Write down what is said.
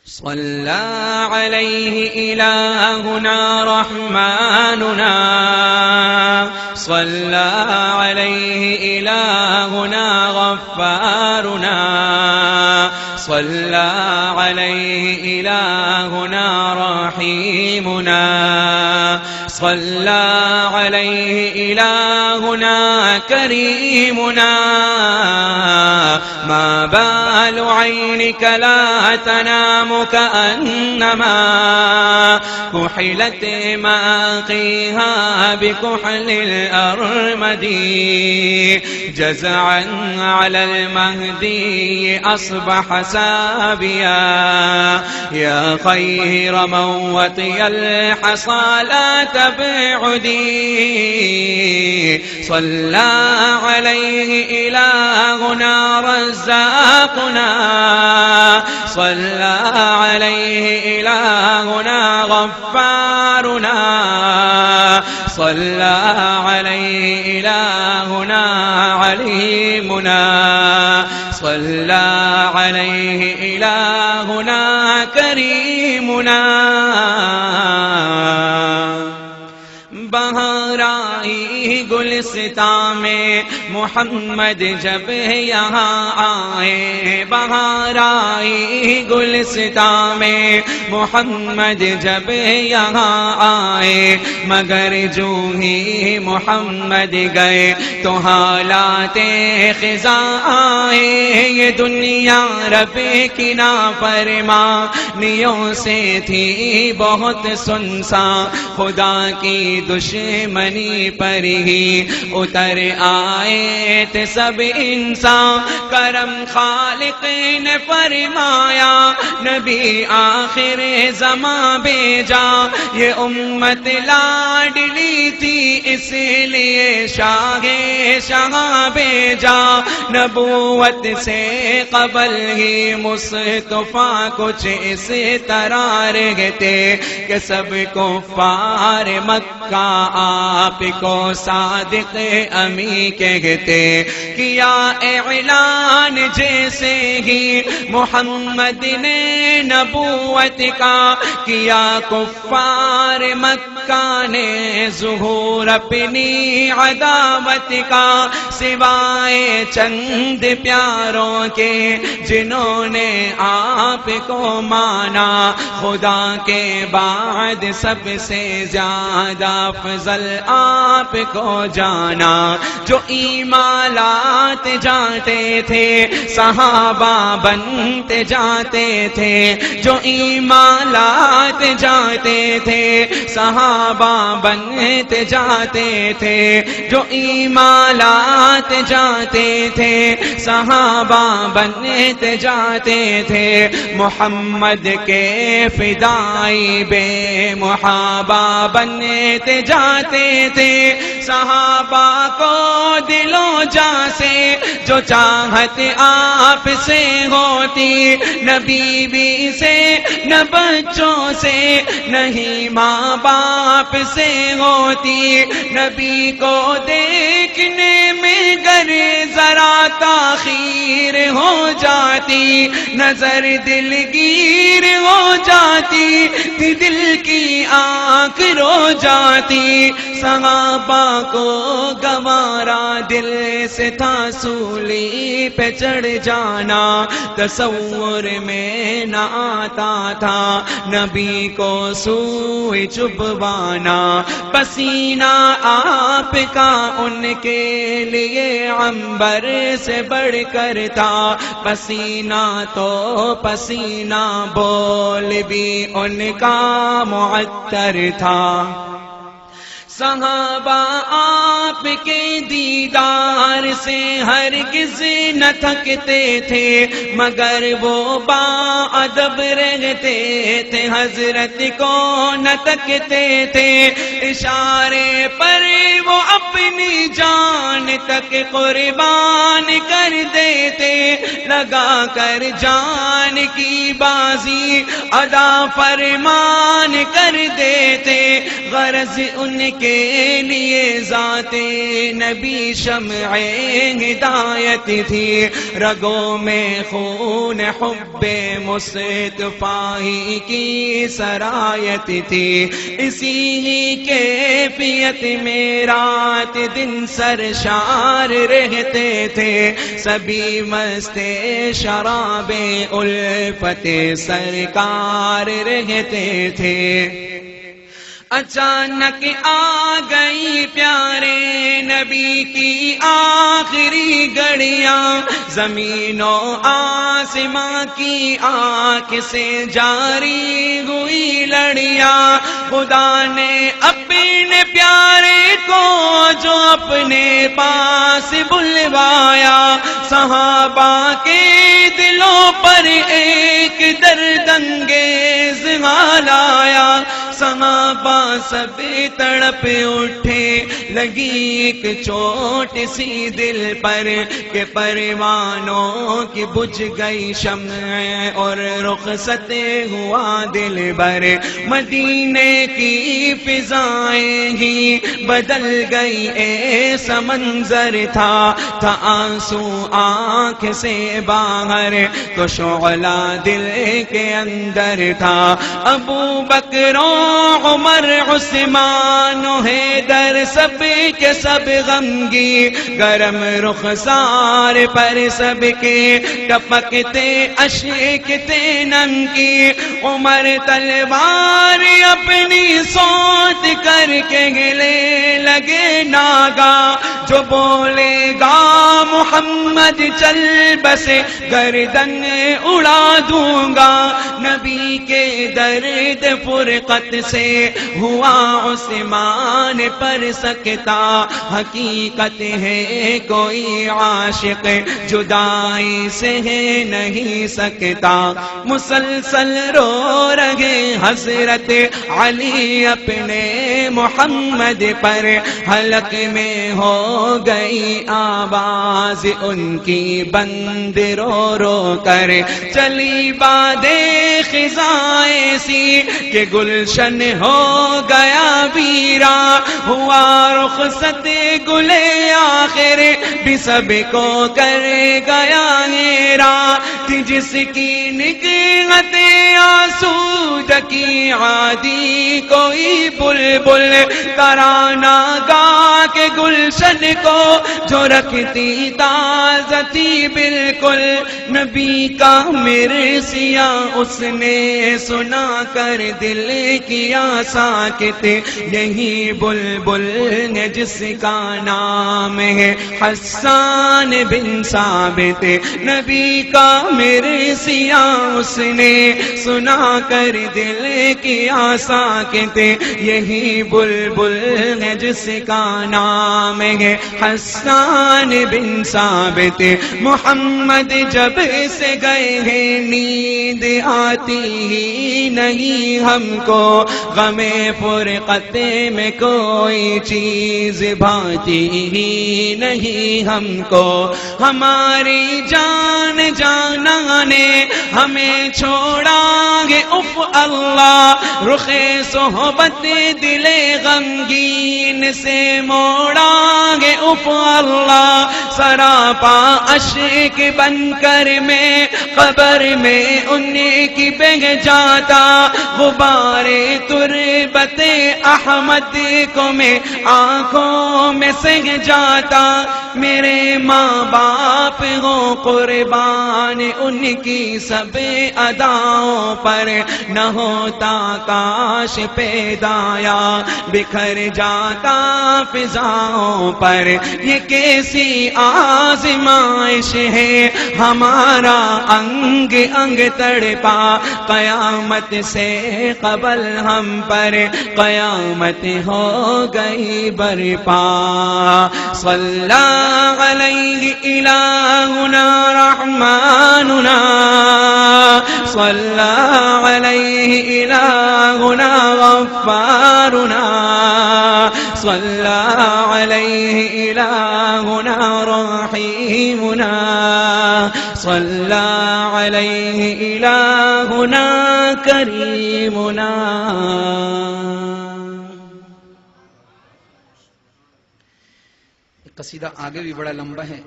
صلى عليه إلهنا رحماننا، صلى عليه إلهنا غفارنا، صلى عليه إلهنا رحيمنا، صلى عليه إلهنا كريمنا. ما بال عينك لا تنام كأنما كحلت ماقيها بكحل الأرمد، جزعا على المهدي أصبح سابيا. يا خير من وطي الحصى لا تبعدي، صلى عليه إلهنا رزاقنا، صلى عليه إلهنا غفارنا، صلى عليه إلهنا عليمنا، صلى عليه إلهنا كريمنا. بہار آئی گلستان میں محمد جب یہاں آئے، بہار آئی گلستان میں محمد جب یہاں آئے، مگر جو ہی محمد گئے تو حالات خزاں آئے. یہ دنیا رب کی نافرمانیوں سے تھی بہت سنسان، خدا کی دشمنی پر ہی اتر آئے تھے سب انسان. کرم خالق نے فرمایا نبی آخر زمان بھیجا، یہ امت لاڈلی تھی اس لیے شاہ بھیجا. نبوت سے قبل ہی مصطفیٰ کچھ اس طرح رہتے کہ سب کفار مکہ آپ کو صادق امی کہتے. کیا اعلان جیسے ہی محمد نے نبوت کا کیا، کفار مکہ نے ظہور اپنی عداوت کا، سوائے چند پیاروں کے جنہوں نے آپ کو مانا. خدا کے بعد سب سے زیادہ افضل آپ کو جانا. جو ایمان لاتے جاتے تھے صحابہ بنتے جاتے تھے، جو ایمان لاتے جاتے تھے صحابہ بنتے جاتے تھے، جو ایمان لاتے جاتے تھے صحابہ بنتے جاتے تھے. محمد کے فدائی بے محابہ بنتے جاتے تھے. صحابہ کو دلوں جاں سے جو چاہت آپ سے ہوتی، نہ بیوی سے نہ بچوں سے نہیں ماں باپ سے ہوتی. نبی کو دیکھنے میں گر ذرا تاخیر ہو جاتی، نظر دلگیر ہو جاتی، دل کی آنکھ رو جاتی. صحابہ کو گوارا دل سے تھا سولی پہ چڑھ جانا، تصور میں نہ آتا تھا نبی کو سوئی چبوانا. پسینہ آپ کا ان کے لیے عنبر سے بڑھ کر تھا، پسینہ تو پسینہ بول بھی ان کا معطر تھا. صحابہ آپ کے دیدار سے ہرگز نہ تھکتے تھے، مگر وہ باادب رہتے تھے، حضرت کو نہ تکتے تھے. اشارے پر وہ اپنی جان تک قربان کر دیتے، لگا کر جان کی بازی ادا فرمان کر دیتے. غرض ان کے لیے ذات نبی شمع ہدایت تھی، رگوں میں خون حب مصطفی کی سرایت تھی، اسی ہی کیفیت میں رات دن سرشار رہتے تھے، سبھی مست شراب الفت سرکار رہتے تھے۔ اچانک آ گئی پیارے نبی کی آخری گھڑیاں، زمین و آسماں کی آنکھ سے جاری ہوئی لڑیاں، خدا نے اپنے پیارے کو جو اپنے پاس بلوایا، صحابہ کے دلوں پر ایک درد انگیز حال آیا، صحابہ سب تڑپ اٹھے، لگی ایک چوٹ سی دل پر کہ پروانوں کی بجھ گئی شمع اور رخصت ہوا دل بھر، مدینے کی فضائیں ہی بدل گئی، ایسا منظر تھا آنسو آنکھ سے باہر تو شعلہ دل کے اندر تھا، ابو بکر عمر عثمان و حیدر سب کے سب غمگی، گرم رخسار پر سب کے ٹپکتے اشک تھے ننکی، عمر تلوار اپنی سوت کر کے گلے لگے ناگا، جو بولے گا محمد چل بسے گردن اڑا دوں گا، نبی کے درد فرقت سے ہوا عثمان پر سکتا، حقیقت ہے کوئی عاشق جدائی سے نہیں سکتا، مسلسل رو رہے حضرت علی اپنے محمد پر، حلق میں ہو گئی آواز ان کی بند رو رو کر، چلی بادیں خزائیں سی کہ گلشن ہو گیا ویرا، ہوا رخصت گلے آخر بھی سب کو کر گیا میرا، تھی جس کی نگہت آسود کی عادی کوئی بلبل، ترانہ گا کے گلشن کو جو رکھتی تازتی بالکل، نبی کا مرثیہ اس نے سنا کر دل کیا ساکت، یہی بلبل نے جس کا نام ہے حسان بن ثابت، نبی کا مرثیہ اس نے سنا کر دل کیا ساکت، یہی بلبل ہے جس کا نام ہے حسان بن ثابت، محمد جب سے گئے ہیں نیند آتی ہی نہیں ہم کو، غم فرقت میں کوئی چیز بھاتی ہی نہیں ہم کو، ہماری جان جانا نے ہمیں چھوڑا گے اف اللہ، رخ صحبت دل غمگین سے موڑا گے اف اللہ، سراپا اشک بن کر میں قبر میں ان کی بہہ جاتا، غبار تربت احمد کو میں آنکھوں میں سہ جاتا، میرے ماں باپ ہو قربان ان کی سب اداؤں پر، نہ ہوتا کاش پیدایا بکھر جاتا فضاؤں پر، یہ کیسی آزمائش ہے ہمارا انگ انگ تڑپا، قیامت سے قبل ہم پر قیامت ہو گئی برپا، صلی علیہ الہنا رحماننا، صلی علیہ الہنا غفارنا، صلی علیہ الہنا رحیمنا، صلی علیہ الہنا کریمنا۔ قصیدہ آگے بھی بڑا لمبا ہے،